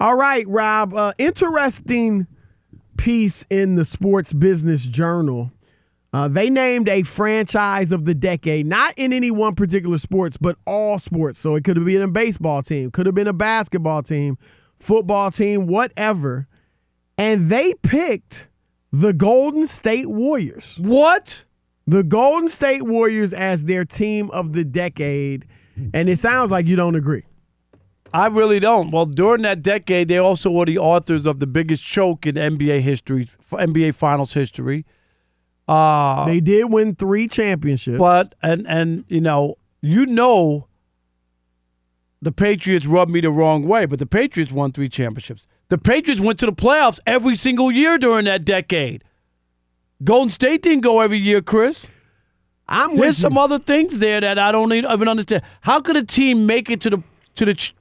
All right, Rob. Interesting piece in the Sports Business Journal. They named a franchise of the decade, not in any one particular sports, but all sports. So it could have been a baseball team, could have been a basketball team, football team, whatever. And they picked the Golden State Warriors. What? The Golden State Warriors as their team of the decade. And it sounds like you don't agree. I really don't. Well, during that decade, they also were the authors of the biggest choke in NBA history, NBA Finals history. They did win 3 championships. But, and you know, the Patriots rubbed me the wrong way, but the Patriots won 3 championships. The Patriots went to the playoffs every single year during that decade. Golden State didn't go every year, Chris. There's some other things there that I don't even understand. How could a team make it to the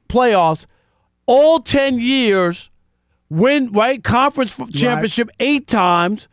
playoffs all 10 years, win conference championship 8 times?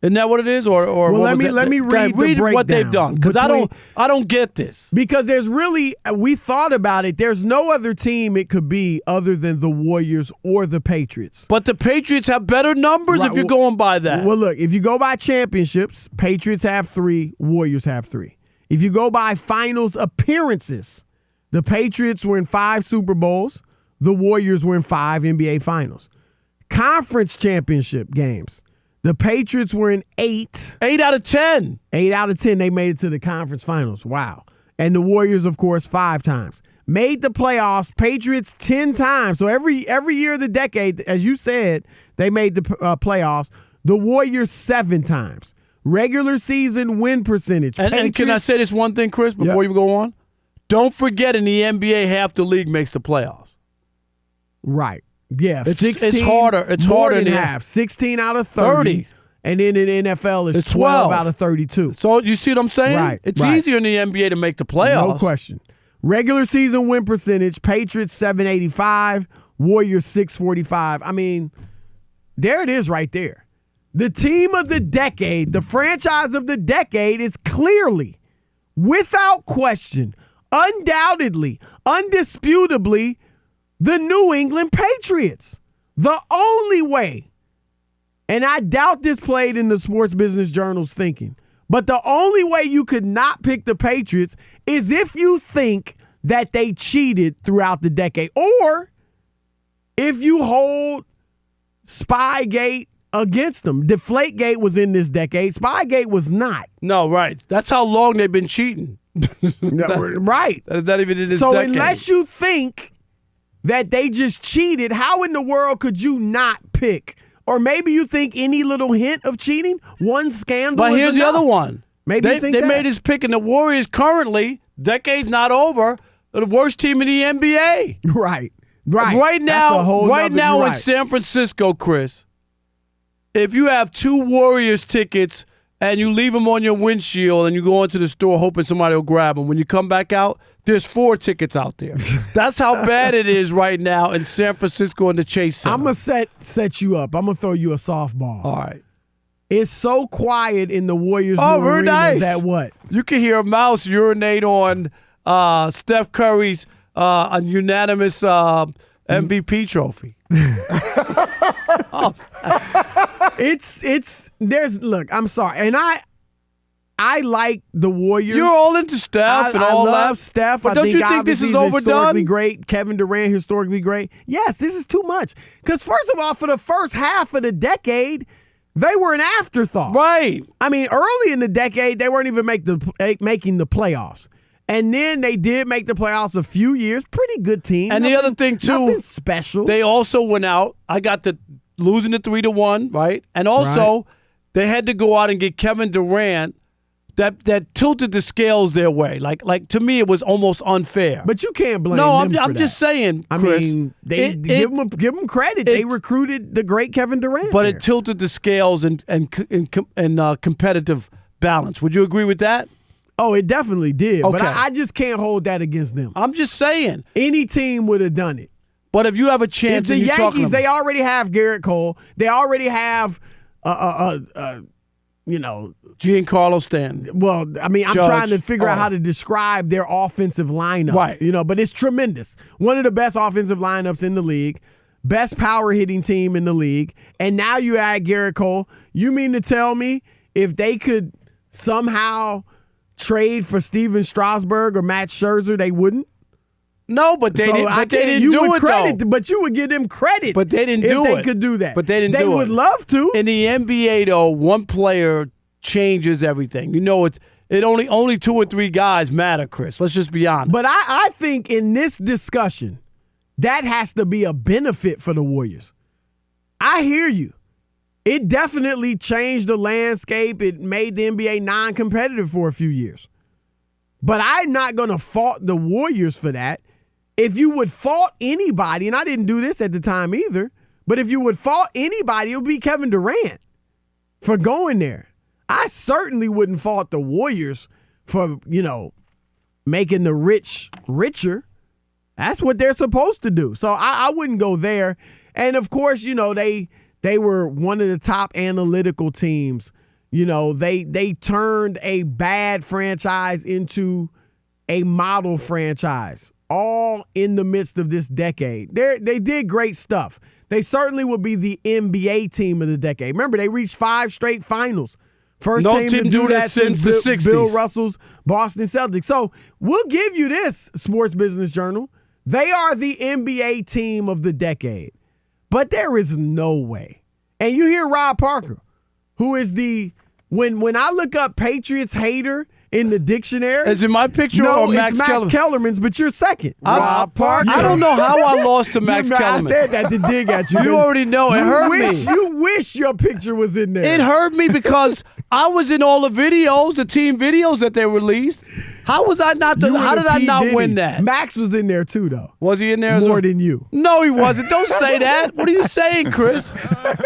Isn't that what it is? Or well, let me read the breakdown what they've done, because I don't get this. Because we thought about it. There's no other team it could be other than the Warriors or the Patriots. But the Patriots have better numbers if you're going by that. Well, look, if you go by championships, Patriots have 3, Warriors have 3. If you go by finals appearances, the Patriots were in 5 Super Bowls. The Warriors were in 5 NBA Finals. Conference championship games. The Patriots were in 8. 8 out of 10. 8 out of 10, they made it to the conference finals. Wow. And the Warriors, of course, 5 times. Made the playoffs, Patriots 10 times. So every year of the decade, as you said, they made the playoffs. The Warriors 7 times. Regular season win percentage. And can I say this one thing, Chris, before you go on? Don't forget, in the NBA, half the league makes the playoffs. Right. Yeah, it's harder. It's harder than half. 16 out of 30. And then in the NFL, it's 12 out of 32. So you see what I'm saying? Right. It's easier in the NBA to make the playoffs. No question. Regular season win percentage, Patriots 785, Warriors 645. I mean, there it is right there. The team of the decade, the franchise of the decade is clearly, without question, undoubtedly, undisputably, the New England Patriots. The only way, and I doubt this played in the Sports Business Journal's thinking, but the only way you could not pick the Patriots is if you think that they cheated throughout the decade, or if you hold Spygate against them. Deflategate was in this decade. Spygate was not. No, right. That's how long they've been cheating. Right. That is not even in this decade. So unless you think that they just cheated, how in the world could you not pick? Or maybe you think any little hint of cheating, one scandal But is here's enough. the other one. Maybe you think they that. made his pick, and the Warriors currently, decade's not over, are the worst team in the NBA. Right. Right now in San Francisco, Chris, if you have 2 Warriors tickets and you leave them on your windshield and you go into the store hoping somebody will grab them, when you come back out, there's 4 tickets out there. That's how bad it is right now in San Francisco in the Chase Center. I'm going to set you up. I'm going to throw you a softball. All right. It's so quiet in the Warriors' new arena nice. that what? You can hear a mouse urinate on Steph Curry's unanimous MVP trophy. Look, I'm sorry. And I like the Warriors. You're all into Steph and all that. I love Steph. But don't you think this is overdone? Historically great. Kevin Durant, historically great. Yes, this is too much. Because first of all, for the first half of the decade, they were an afterthought. Right. I mean, early in the decade, they weren't even making the playoffs. And then they did make the playoffs a few years. Pretty good team. And the other thing, too, nothing special. They also went out. I got losing the 3-1, right? And also, they had to go out and get Kevin Durant. That tilted the scales their way. Like to me, it was almost unfair. But you can't blame them. No, I'm just saying, Chris. I mean, give them credit. They recruited the great Kevin Durant. But it tilted the scales and competitive balance. Would you agree with that? Oh, it definitely did. Okay. But I just can't hold that against them. I'm just saying. Any team would have done it. But if you have a chance, the Yankees, they already have Garrett Cole. They already have Giancarlo Stanton. Well, I mean, I'm trying to figure out how to describe their offensive lineup. Right. But it's tremendous. One of the best offensive lineups in the league. best power hitting team in the league, and now you add Garrett Cole. You mean to tell me if they could somehow trade for Steven Strasburg or Matt Scherzer, they wouldn't? No, but they didn't do it, though. But you would give them credit. But they didn't do it. If they could do that. But they didn't do it. They would love to. In the NBA, though, one player changes everything. You know, it only 2 or 3 guys matter, Chris. Let's just be honest. But I think in this discussion, that has to be a benefit for the Warriors. I hear you. It definitely changed the landscape. It made the NBA non-competitive for a few years. But I'm not going to fault the Warriors for that. If you would fault anybody, and I didn't do this at the time either, but if you would fault anybody, it would be Kevin Durant for going there. I certainly wouldn't fault the Warriors for, making the rich richer. That's what they're supposed to do. So I wouldn't go there. And, of course, they were one of the top analytical teams. They turned a bad franchise into a model franchise, all in the midst of this decade. They did great stuff. They certainly will be the NBA team of the decade. Remember, they reached 5 straight finals. First team to do that since the 60s. Bill Russell's Boston Celtics. So we'll give you this, Sports Business Journal. They are the NBA team of the decade. But there is no way. And you hear Rob Parker, who is when I look up Patriots hater in the dictionary. Is it my picture or Max it's Max Kellerman's, but you're second. Rob Parker. I don't know how I lost to Max Kellerman. I said that to dig at you. You already know. It hurt me. You wish your picture was in there. It hurt me because I was in all the videos, the team videos that they released. How was I not? How did I not win that? Max was in there too, though. Was he in there? More than you. No, he wasn't. Don't say that. What are you saying, Chris?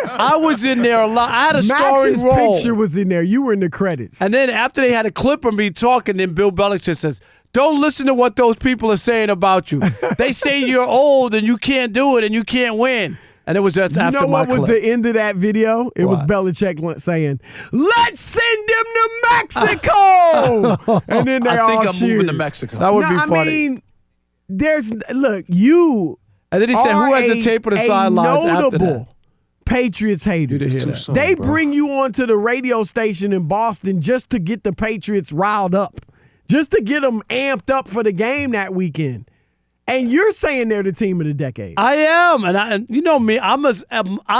I was in there a lot. I had a starring role. Max's picture was in there. You were in the credits. And then after they had a clip of me talking, then Bill Belichick says, "Don't listen to what those people are saying about you. They say you're old and you can't do it and you can't win." And it was just after my clip. You know what was the end of that video? It was Belichick saying, "Let's send them to Mexico!" And then they all I think I'm cheered. moving to Mexico. That would be funny. I mean, you and then he said, "Who has the tape of the sidelines after that?" Notable Patriots hater. They bring you onto the radio station in Boston just to get the Patriots riled up, just to get them amped up for the game that weekend. And you're saying they're the team of the decade. I am, and you know me. I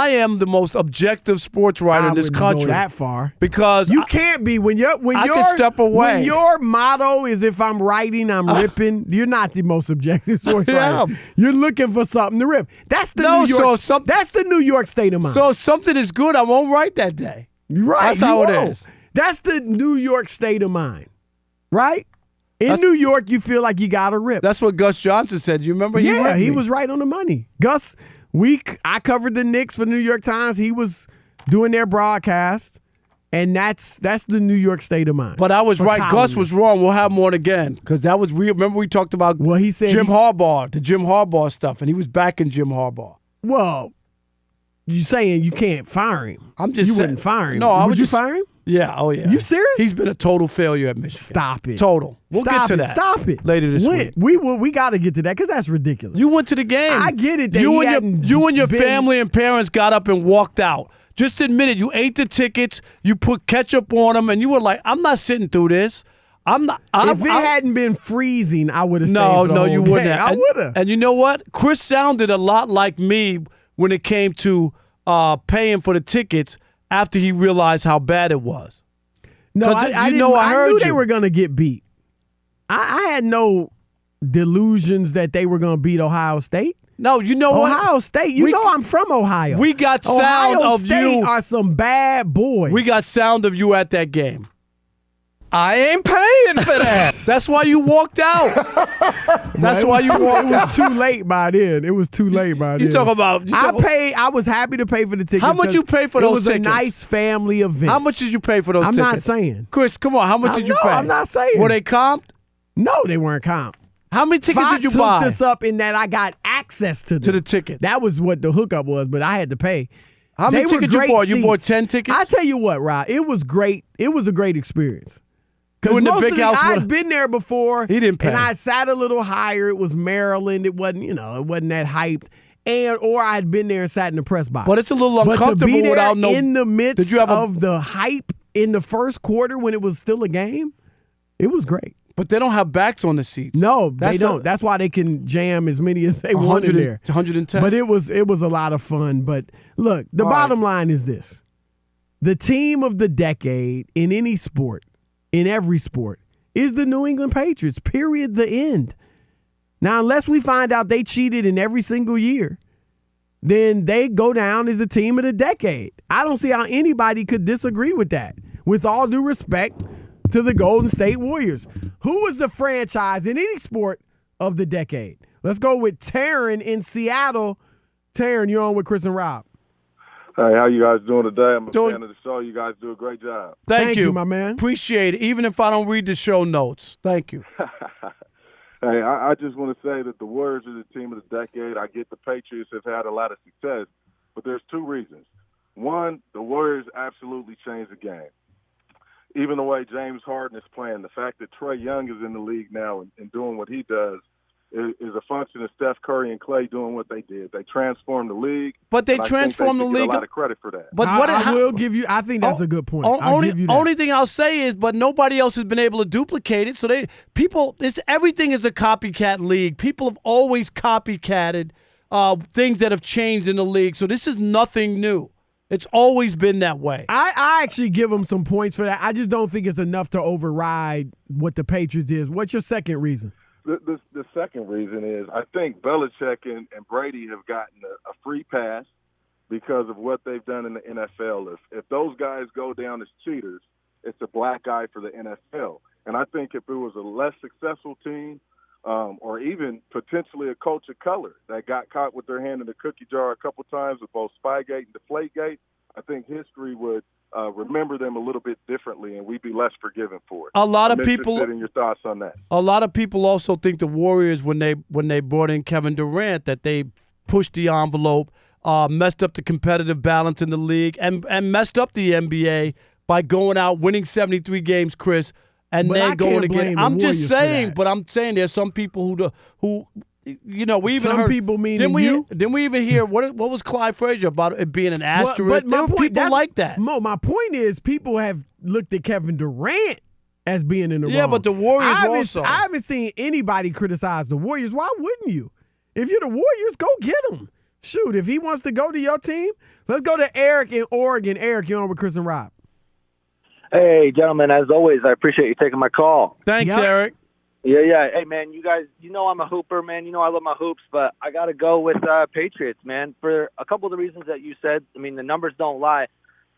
am the most objective sports writer in this country. Go that far because you can't be when I can step away. When your motto is "If I'm writing, I'm ripping," you're not the most objective sports writer. You're looking for something to rip. That's the New York. That's the New York state of mind. So if something is good, I won't write that day. Right. That's how it is. That's the New York state of mind. Right. In New York, you feel like you got to rip. That's what Gus Johnson said. You remember? He was right on the money. Gus, I covered the Knicks for the New York Times. He was doing their broadcast, and that's the New York state of mind. But I was right. Columnists. Gus was wrong. We'll have him on again because that was. Remember we talked about he said Jim Harbaugh, the Jim Harbaugh stuff, and he was backing Jim Harbaugh. Well, you saying you can't fire him? I'm just you saying. Wouldn't fire him. No, would you fire him? Yeah, oh yeah. You serious? He's been a total failure at Michigan. Stop it. Total. We'll get to that. Stop it. Later this week. We got to get to that because that's ridiculous. You went to the game. I get it. You and your family and parents got up and walked out. Just admit it. You ate the tickets. You put ketchup on them, and you were like, "I'm not sitting through this. I'm not." If it hadn't been freezing, I would have stayed. No, you wouldn't have. I would have. And you know what? Chris sounded a lot like me when it came to paying for the tickets after he realized how bad it was. No, I knew they were going to get beat. I had no delusions that they were going to beat Ohio State. No, you know what? Ohio State, I'm from Ohio. We got sound Ohio of State you. Are some bad boys. We got sound of you at that game. I ain't paying for that. That's why you walked out. That's why you walked out. It was too late by then. You talk about. I was happy to pay for the tickets. How much you pay for those tickets? It was a nice family event. How much did you pay for those tickets? I'm not saying. Chris, come on. How much did you pay? I'm not saying. Were they comped? No, they weren't comped. How many tickets Fox did you buy? hooked us up in that I got access to the ticket. That was what the hookup was, but I had to pay. How many tickets you bought? You bought 10 tickets? I tell you what, Rob, it was great. It was a great experience. Because I'd been there before. He didn't pay. And I sat a little higher. It was Maryland. It wasn't that hyped. or I'd been there and sat in the press box. But it's a little But to uncomfortable be there without no. in the midst Did you have of the hype in the first quarter when it was still a game, it was great. But they don't have backs on the seats. No, That's they don't. That's why they can jam as many as they want in there. 110. But it was a lot of fun. But look, the bottom line is this. The team of the decade in any sport, in every sport, is the New England Patriots, period, the end. Now, unless we find out they cheated in every single year, then they go down as the team of the decade. I don't see how anybody could disagree with that, with all due respect to the Golden State Warriors. Who is the franchise in any sport of the decade? Let's go with Taryn in Seattle. Taryn, you're on with Chris and Rob. Hey, how you guys doing today? I'm a fan of the show. You guys do a great job. Thank you, my man. Appreciate it, even if I don't read the show notes. Thank you. Hey, I just want to say that the Warriors are the team of the decade. I get the Patriots have had a lot of success, but there's two reasons. One, the Warriors absolutely changed the game. Even the way James Harden is playing, the fact that Trae Young is in the league now and doing what he does is a function of Steph Curry and Klay doing what they did. They transformed the league. But they transformed the league. Get a lot of credit for that. But I will give you. I think that's a good point. I'll give you that. Only thing I'll say is, but nobody else has been able to duplicate it. So everything is a copycat league. People have always copycatted things that have changed in the league. So this is nothing new. It's always been that way. I actually give them some points for that. I just don't think it's enough to override what the Patriots is. What's your second reason? The second reason is I think Belichick and Brady have gotten a free pass because of what they've done in the NFL. If those guys go down as cheaters, it's a black eye for the NFL. And I think if it was a less successful team or even potentially a coach of color that got caught with their hand in the cookie jar a couple times with both Spygate and Deflategate, I think history would remember them a little bit differently, and we'd be less forgiving for it. A lot of I'm people. interested in your thoughts on that. A lot of people also think the Warriors, when they brought in Kevin Durant, that they pushed the envelope, messed up the competitive balance in the league, and messed up the NBA by going out winning 73 games, Chris, and then going again. I'm just saying, but I'm saying there's some people who. You know, we even some heard. People meaning you. Didn't we even hear what was Clyde Frazier about it being an asterisk? There were people like that. Mo, my point is people have looked at Kevin Durant as being in the wrong. Yeah, but the Warriors also. I haven't seen anybody criticize the Warriors. Why wouldn't you? If you're the Warriors, go get him. Shoot, if he wants to go to your team, let's go to Eric in Oregon. Eric, you're on with Chris and Rob. Hey, gentlemen, as always, I appreciate you taking my call. Thanks, Eric. Yeah. Hey, man, you guys, I'm a hooper, man. I love my hoops, but I got to go with Patriots, man, for a couple of the reasons that you said. I mean, the numbers don't lie.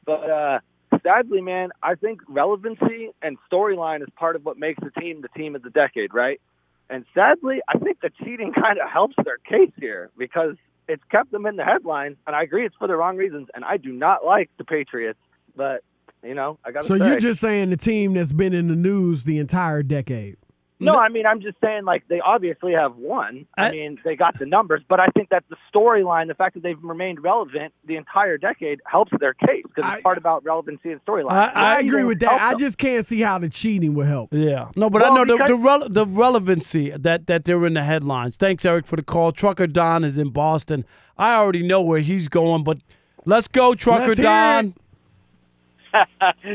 But sadly, man, I think relevancy and storyline is part of what makes the team of the decade, right? And sadly, I think the cheating kind of helps their case here because it's kept them in the headlines. And I agree it's for the wrong reasons. And I do not like the Patriots, but, I got to say. So you're just saying the team that's been in the news the entire decade. No, I mean, I'm just saying, they obviously have won. I mean, they got the numbers, but I think that the storyline, the fact that they've remained relevant the entire decade helps their case because it's part about relevancy and storyline. I agree with that. I just can't see how the cheating would help. Yeah. No, but I know the relevancy that they're in the headlines. Thanks, Eric, for the call. Trucker Don is in Boston. I already know where he's going, but let's go, Trucker Don.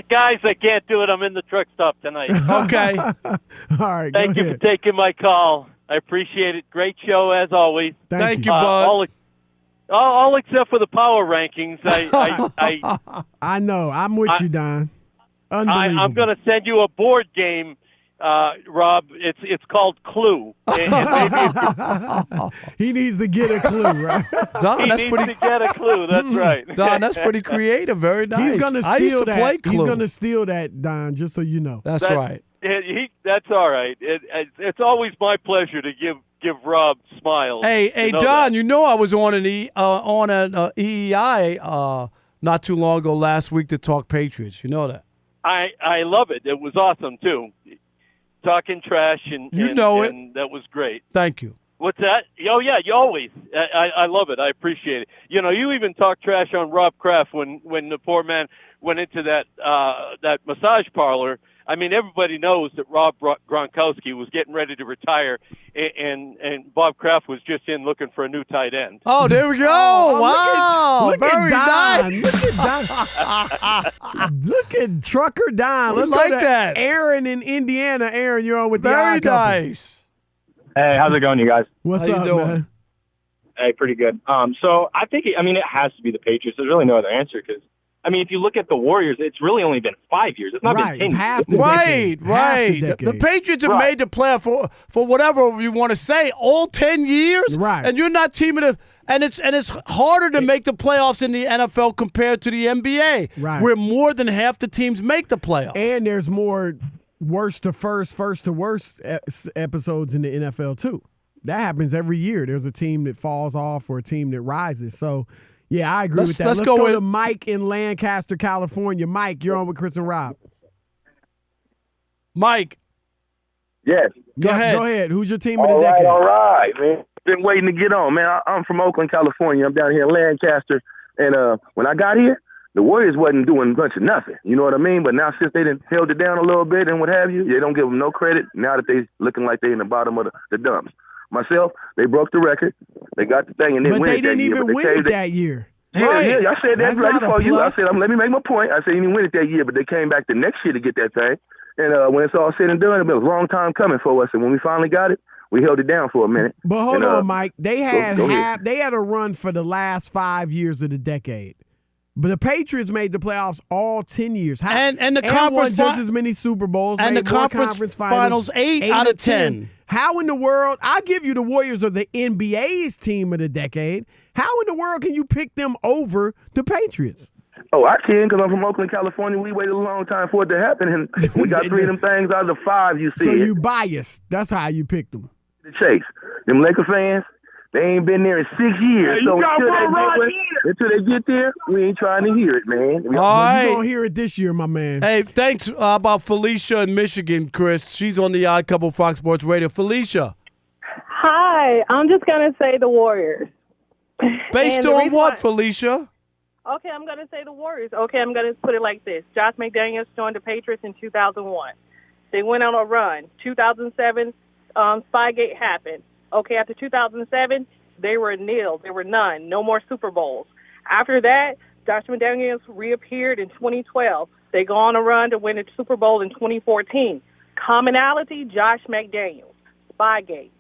Guys, I can't do it. I'm in the truck stop tonight. Okay. All right. Thank you for taking my call. I appreciate it. Great show as always. Thank you, bud. All except for the power rankings. I know. I'm with you, Don. Unbelievable. I'm going to send you a board game, Rob. It's called Clue. He needs to get a clue, right? Don, he needs to get a clue. That's right. Don, that's pretty creative. Very nice. He's gonna steal I used to play Clue. He's going to steal that, Don, just so you know. That's right. That's all right. It's always my pleasure to give Rob smiles. Hey, Don, I was on an EEI not too long ago last week to talk Patriots. You know that. I love it. It was awesome too. Talking trash and that was great. Thank you. What's that? Oh yeah, you always. I love it. I appreciate it. You even talked trash on Rob Kraft when the poor man went into that massage parlor. I mean, everybody knows that Rob Gronkowski was getting ready to retire, and Bob Kraft was just in looking for a new tight end. Oh, there we go. Wow. Look Very at Don. nice. Look at Don. Look at Trucker Don. We Let's like go to that. Aaron in Indiana. Aaron, you're on with the Very Odd Couple. nice. Hey, how's it going, you guys? What's How you up, doing? man? Hey, pretty good. So I think, it has to be the Patriots. There's really no other answer because, if you look at the Warriors, it's really only been 5 years. It's not Right, been 10 it's years. half the Right, decade. Half right. The decade. Patriots have Right. made the playoff for whatever you want to say, all 10 years. Right. And you're not teaming to and it's harder to make the playoffs in the NFL compared to the NBA. Right. Where more than half the teams make the playoffs. And there's more worst to first to worst episodes in the NFL too. That happens every year. There's a team that falls off or a team that rises. So, yeah, I agree with that. let's Let's go go with- to Mike in Lancaster, California. Mike, you're on with Chris and Rob. Mike, Yes. go ahead. Go ahead. Who's your team of the All decade? right, man. Been waiting to get on, man. I'm from Oakland, California. I'm down here in Lancaster. And when I got here, the Warriors wasn't doing much of nothing. You know what I mean? But now since they done held it down a little bit and what have you, they don't give them no credit now that they looking like they in the bottom of the dumps. Myself, they broke the record. They got the thing and didn't But win they it that didn't year. even but they win came- it that year. Yeah, Right. I said that That's right not a before you. I plus. said, let me make my point. I said, you didn't win it that year, but they came back the next year to get that thing. And when it's all said and done, it was a long time coming for us. And when we finally got it, we held it down for a minute. But hold And, on, Mike. They had go ahead. they had a run for the last 5 years of the decade. But the Patriots made the playoffs all 10 years. And the won conference just fi- as many Super Bowls. and made the more conference finals, 8 out of 10. How in the world? I'll give you the Warriors are the NBA's team of the decade. How in the world can you pick them over the Patriots? Oh, I can because I'm from Oakland, California. We waited a long time for it to happen, and we got 3 of them things out of the 5 you see. So you biased. That's how you picked them. The chase. Them Laker fans, they ain't been there in 6 years. Hey, So you got one right until they get there, we ain't trying to hear it, man. All You're right. going to hear it this year, my man. Hey, thanks about Felicia in Michigan, Chris. She's on the Odd Couple Fox Sports Radio. Felicia, Hi, I'm just going to say the Warriors. based And the on reason what, why- Felicia? Okay, I'm going to say the Warriors. Okay, I'm going to put it like this. Josh McDaniels joined the Patriots in 2001. They went on a run. 2007, Spygate happened. Okay, after 2007, they were nil. There were none. No more Super Bowls. After that, Josh McDaniels reappeared in 2012. They go on a run to win a Super Bowl in 2014. Commonality, Josh McDaniels. Spygate.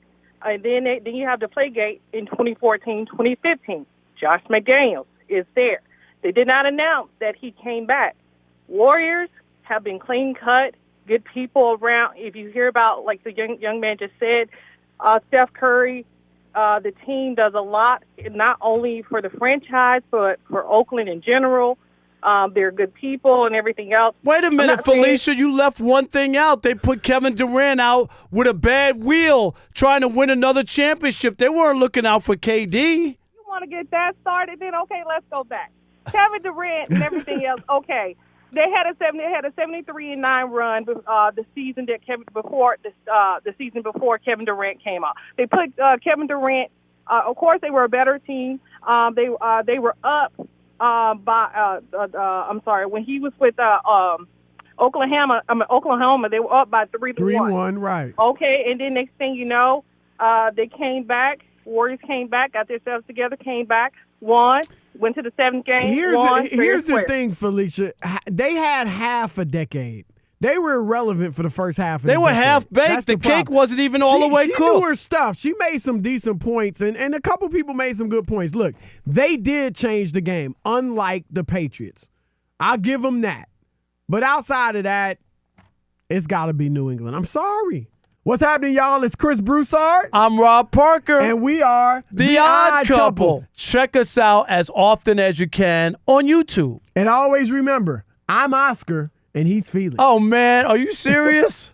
And then you have the Playgate in 2014, 2015. Josh McDaniels is there. They did not announce that he came back. Warriors have been clean cut, good people around. If you hear about, like the young man just said, Steph Curry, the team does a lot, not only for the franchise, but for Oakland in general. They're good people and everything else. Wait a minute, Felicia. You left one thing out. They put Kevin Durant out with a bad wheel trying to win another championship. They weren't looking out for KD. You want to get that started, then okay, let's go back. Kevin Durant and everything else. Okay, they had a 73-9 run the season that the season before Kevin Durant came out. They put Kevin Durant. Of course, they were a better team. They were up by. I'm sorry, when he was with Oklahoma. Oklahoma. They were up by 3-1. 3-1, right. Okay, and then next thing you know, they came back. Warriors came back, got themselves together, came back, won, went to the 7th game. Here's the thing, Felicia. They had half a decade. They were irrelevant for the first half of They the were decade. half-baked. That's The cake problem. wasn't even all the way She cooked. knew her stuff. She made some decent points, and a couple people made some good points. Look, they did change the game, unlike the Patriots. I'll give them that. But outside of that, it's got to be New England. I'm sorry. What's happening, y'all? It's Chris Broussard. I'm Rob Parker. And we are The Odd Couple. Check us out as often as you can on YouTube. And always remember, I'm Oscar, and he's Felix. Oh, man. Are you serious?